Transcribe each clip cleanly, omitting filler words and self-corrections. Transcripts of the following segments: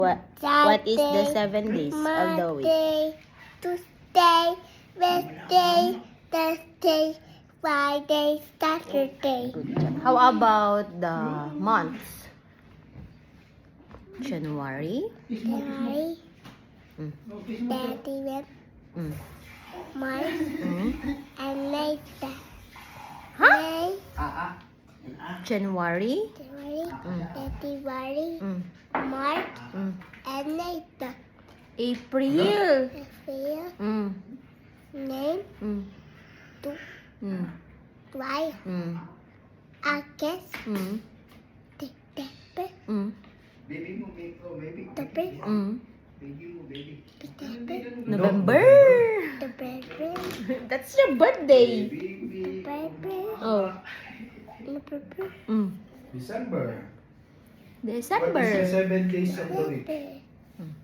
What is the 7 days of the week? Monday, Tuesday, Wednesday, Thursday, Friday, Saturday. Good job. How about the months? January, January, Mm. February, mm. March, Mm. and later. Huh? May, January, January, Mm. February, mm. March, Mm. and later. April, April, mm. May, Mm. Mm. July, Mm. August, Mm. September, Mm. October, Mm. December, November. November, That's your birthday. November, Oh. November, Mm. December. What is the December. 7 days of the week? December,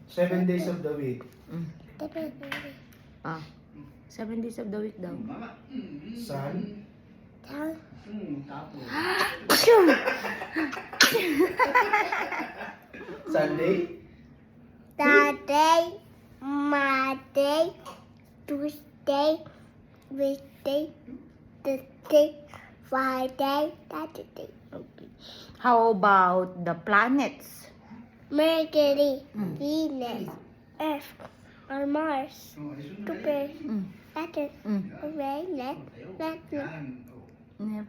7 days of the week. Mm. December, Ah. 7 days of the week daw. Sun. Down, Sunday. Saturday, Monday, Tuesday, Wednesday, Thursday, Friday, Saturday. How about the planets? Mercury, Mm. Venus, Earth, or Mars, Jupiter, Mm. Saturn, Mm. Uranus, Neptune.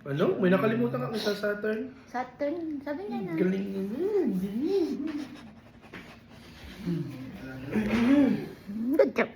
Ano? May nakalimutan ka sa Saturn? Saturn. Sabi niya na. Galing. Good job.